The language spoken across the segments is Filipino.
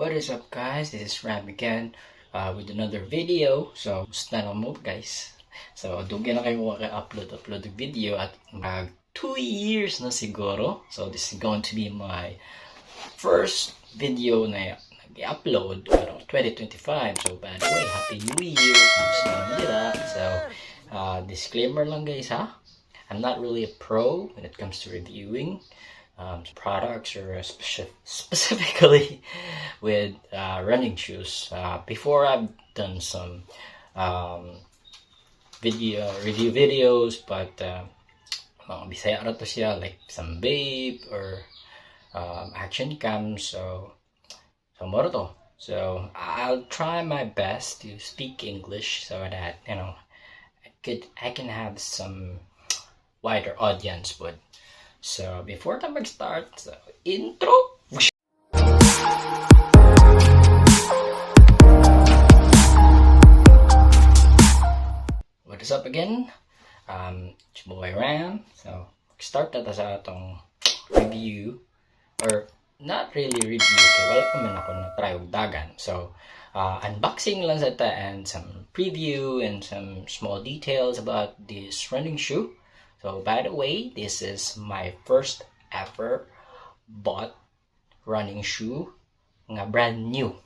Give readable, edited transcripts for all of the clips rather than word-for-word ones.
What is up, guys? This is Ram again with another video. So, gusto na mo guys. So, dugyan na kayo upload ng video at 2 years na siguro. So, this is going to be my first video na nag-upload pero 2025. So, by the way, Happy New Year! Gusto na nila. So, disclaimer lang guys ha. I'm not really a pro when it comes to reviewing products or specifically with running shoes. Before I've done some review videos, but mga bisaya ra to siya, like some Babe or action cam. So more to. So I'll try my best to speak English so that I can have some wider audience. But so before I mag-start, intro. What is up again? It's your boy Ram. So start na ta sa atong review, or not really review, kaya wala pa man ako na-try og dagan. So unboxing lang sa ta and some preview and some small details about this running shoe. So by the way, this is my first ever bought running shoe nga brand new.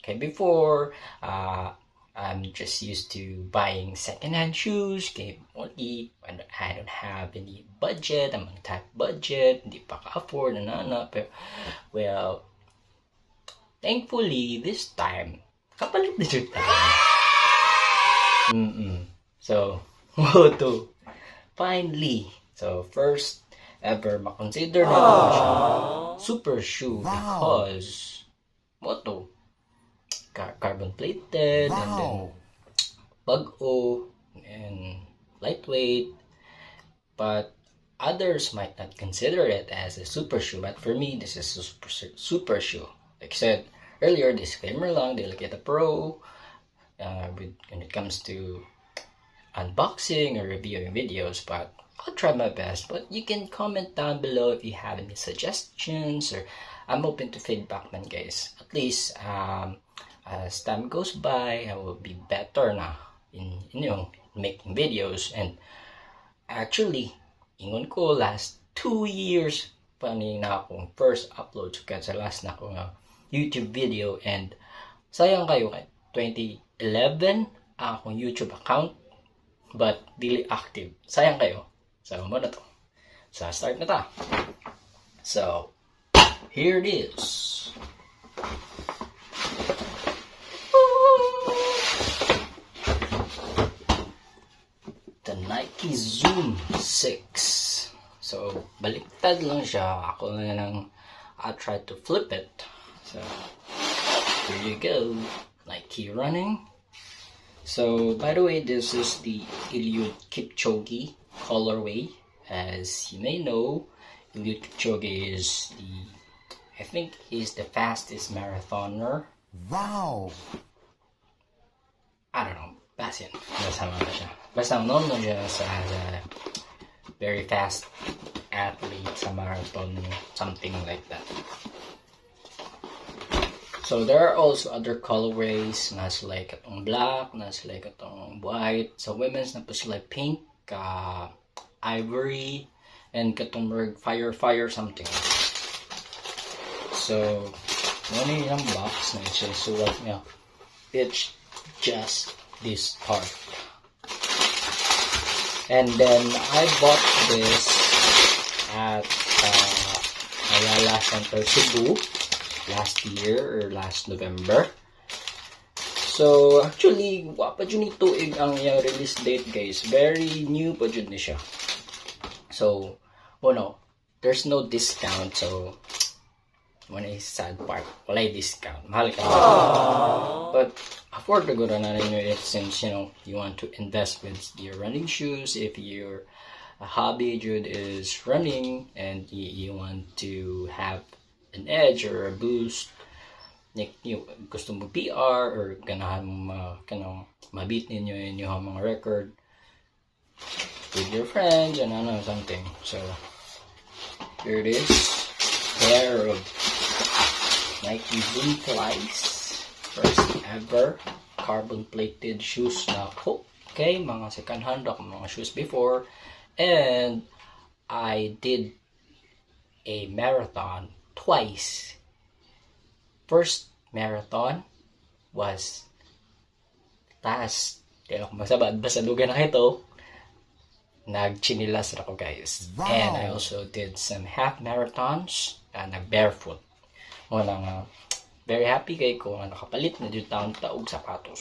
Okay, before I'm just used to buying secondhand shoes. Okay, only when I don't have any budget, I'm on tight budget, hindi pa ka-afford na. Pero well, thankfully this time kapalit na siya tayo. So, to finally, so first ever makonsider na siya super shoe because moto carbon plated and then bag-o and lightweight, but others might not consider it as a super shoe, but for me this is a super shoe. Like I said earlier, disclaimer lang, they'll get a pro when it comes to unboxing or reviewing videos, but I'll try my best. But you can comment down below if you have any suggestions, or I'm open to feedback man guys. At least as time goes by, I will be better na in making videos. And actually, ingon ko last 2 years pa ni na akong first upload kaya sa last na akong YouTube video, and sayang kayo kay 2011 akong YouTube account but dili active. Sayang kayo. So mo na to. So start na ta. So here it is. The Nike Zoom 6. So baliktad lang siya. Ako na lang I'll try to flip it. So here you go. Nike running. So, by the way, this is the Eliud Kipchoge colorway. As you may know, Eliud Kipchoge is I think he's the fastest marathoner. Wow! I don't know. Basta yun. Basta known mo siya as a very fast athlete sa marathon, something like that. So there are also other colorways, nas like atong black, nas like atong white. So women's na po sila pink, ivory, and katong fire something. So ano yung box na siya sulat niya? It's just this part. And then I bought this at Ayala Center, Cebu last year or last November. So actually wapa dyan ito ang yung release date guys. Very new pa dyan ni siya. So there's no discount. So one is sad part, wala discount, mahal ka na. But afford to go na ninyo it, since you want to invest with your running shoes. If your hobby Jude is running and you want to have an edge or a boost, like gusto mo PR or ganahan mo mabit ninyo yung mga record with your friends and something. So here it is, pair of Nike Zoom Flies. First ever carbon plated shoes na ako. Okay, mga second hand ako mga shoes before. And I did a marathon twice. First marathon was last. Di ako magsabad. Basta lugan na ito. Nagchinilas ako guys. Wow. And I also did some half marathons na nag-barefoot. Walang very happy kay ko na nakapalit na dito taong sapatos.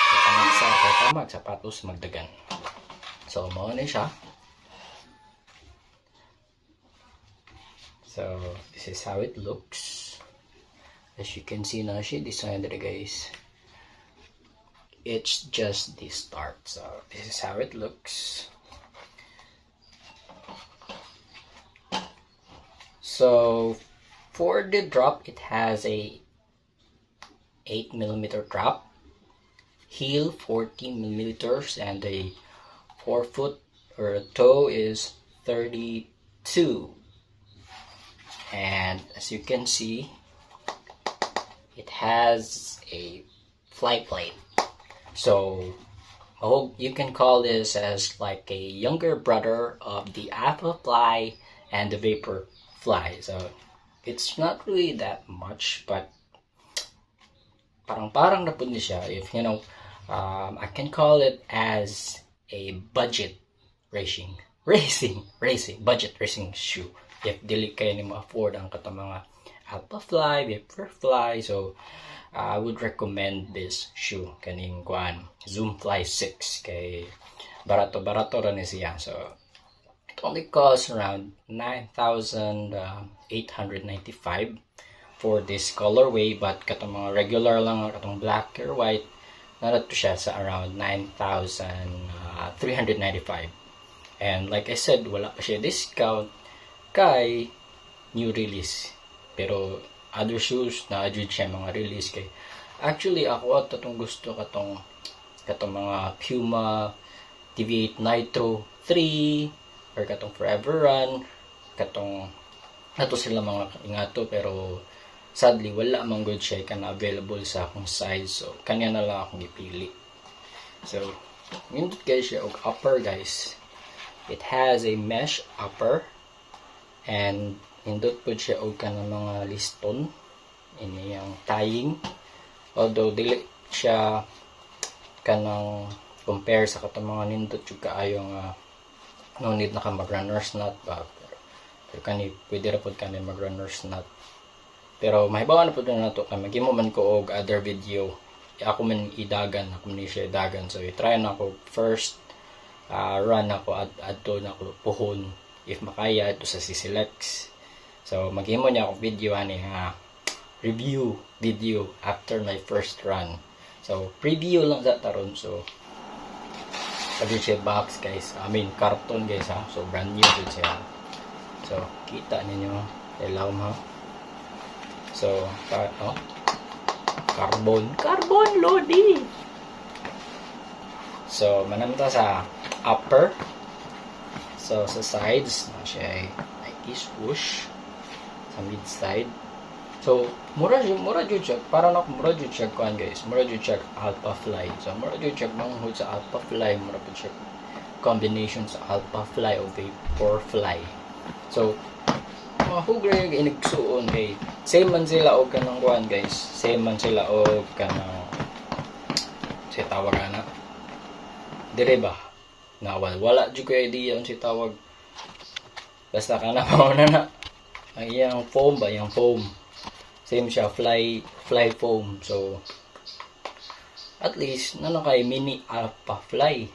Kaya sapatos magdagan. So, mo na siya. So, this is how it looks. As you can see na siya design there guys. It's just the start. So, this is how it looks. So, for the drop, it has a 8mm drop, heel 14mm, and a forefoot or toe is 32. And as you can see, it has a fly plate. So, you can call this as like a younger brother of the Alpha Fly and the Vapor Fly. So it's not really that much, but parang na po niya siya. If you know, I can call it as a budget budget racing shoe. If dili kayo ni ma-afford ang katong mga Alpha Fly, Vapor Fly, so I would recommend this shoe kaning kuan Zoom Fly 6 kay barato ra ni siya. So it only costs around 9,895 for this colorway, but katong mga regular lang katong black or white narato siya sa around 9,395. And like I said, wala pa siya discount kay new release. Pero other shoes na adjud siya mga release kay actually ako at tatong gusto katong mga Puma TV8 Nitro 3 or katong Forever Run, katong nato sila mga ingato, pero sadly wala man good siya kana available sa akong size, so kanya na lang akong gipili. So nindot guys siya og upper guys. It has a mesh upper and nindot po siya og kanang mga liston ini ang tying, although dili siya kanang compare sa katong mga nindot jud kaayo nga no need na ka mag-runner's knot ba, pero kani pwede ra pod kani mag-runner's knot. Pero mahibawan na pod na nato kay maghimo man ko og other video, ako man idagan, ako man siya idagan, so i-try na ako first run ako adto na ako puhon if makaya ito sa CCLX. So maghimo niya ako video ani review video after my first run. So preview lang sa taron. So sabi siya box guys, I mean carton guys ha, so brand new siya. So kita ninyo ilaw ha. So carbon lodi. So manamta sa upper. So sa sides na siya ay Nike swoosh sa mid side. So mura jud siya, para na mura jud siya kuan guys, mura jud siya Alpha Fly. So mura jud siya manghud sa Alpha Fly, mura jud siya combination sa Alpha Fly o Vapor Fly. So mga hugre inigsuon kay same man sila og kanang kuan guys, same man sila og kanang si tawag ana dire ba na wala jud ko idea unsa tawag, basta kana mauna na ang iyang foam ba, yung foam same siya, fly foam. So at least nano kay mini Alpha Fly.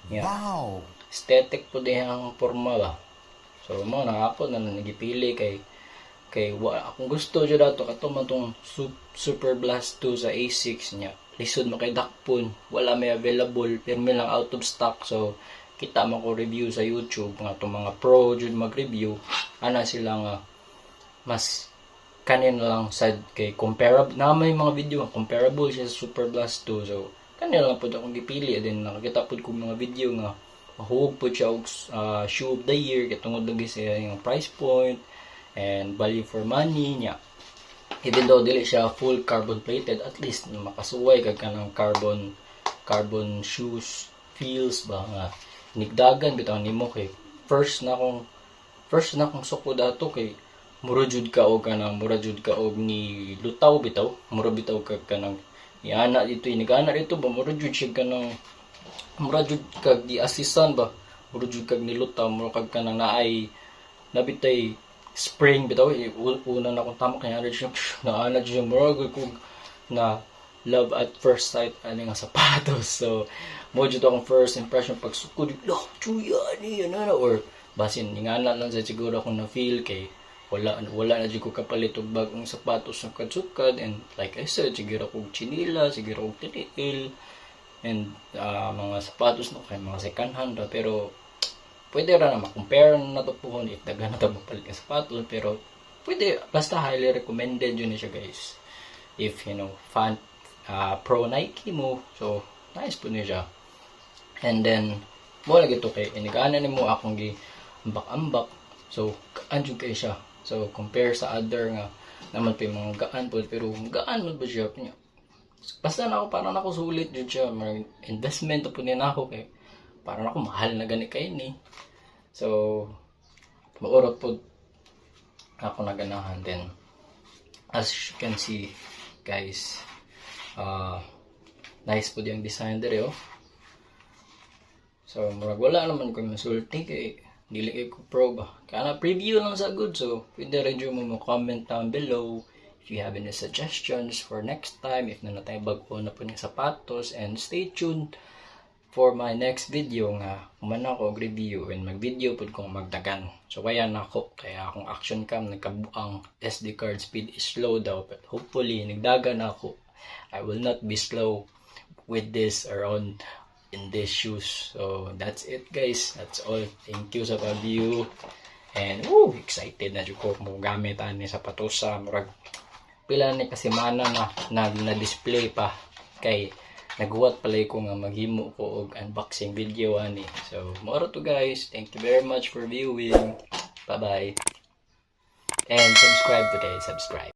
Yeah. Wow. Aesthetic po dihang forma ba. So mo na ako na nagipili kay akong gusto jud ato kato man tong Super Blast 2 sa A6 niya. Lisod mo kay dakpon, wala may available, pero may lang out of stock. So kita mo ko review sa YouTube nga tong mga pro jud mag-review, ana sila nga mas kanin lang sad kay comparable na may mga video comparable siya sa Super Blast 2. So kanila lang pud akong gipili, din nakakita pud ko mga video nga mahug pud siya og shoe of the year katungod lagi sa yung price point and value for money niya. even though dili siya full carbon plated, at least makasuway kag kanang carbon shoes feels ba nga nigdagan bitaw nimo kay first na akong sukod ato kay mura jud ka og ni lutaw bitaw, mura bitaw kag kanang ni ana dito inigana dito ba mura jud siya kanang mura jud kag di assistan ba, mura jud kag nilutaw, mura kag kanang naay nabitay spring bitaw. Una na akong tama kaya siya naana siya mura kog na love at first sight ani nga sapatos. So mo jud akong first impression pag sukod lo chuya ni ana or basin ingana lang sa siguro akong na feel kay wala na jud ko kapalit og bagong sapatos sa sukad, and like I said siguro kog chinila, siguro kog tiniil, and mga sapatos no kay mga second hand ra, pero pwede ra na ma-compare na to pohon if daghan na ta magpalit ng sapatos, pero pwede basta highly recommended yun siya guys if you know fan pro Nike mo, so nice po niya siya. And then mo lagi to kay inigana nimo akong gi ambak, so gaan jud kay siya. So compare sa other nga naman pa yung mga gaan po, pero gaan mo ba siya niya, basta na ako parang ako sulit jud siya, may investment po niya na ako kay parang ako mahal na gani kay ni. So maurot po ako na ganahan. Then as you can see guys, nice po yung design dere oh. So murag wala naman ko masulti kay dili kay ko pro ba, kana preview lang sa good. So pwede rin mo comment down below if you have any suggestions for next time, if nanatay bago na po niya sapatos, and stay tuned for my next video nga man ako review and mag-video pud kung magdagan. So kaya nako kaya akong action cam nagkabuang SD card speed is slow daw, but hopefully nagdagan ako. I will not be slow with this around in these shoes. So that's it guys, that's all. Thank you sa pag-view, and excited na jud ko mo gamit ani sapatos sa murag pila ni kasi mana na display pa kay naghuwat pala ko nga maghimo ko og unboxing video ani. So moro to guys, thank you very much for viewing, bye bye, and subscribe today, subscribe.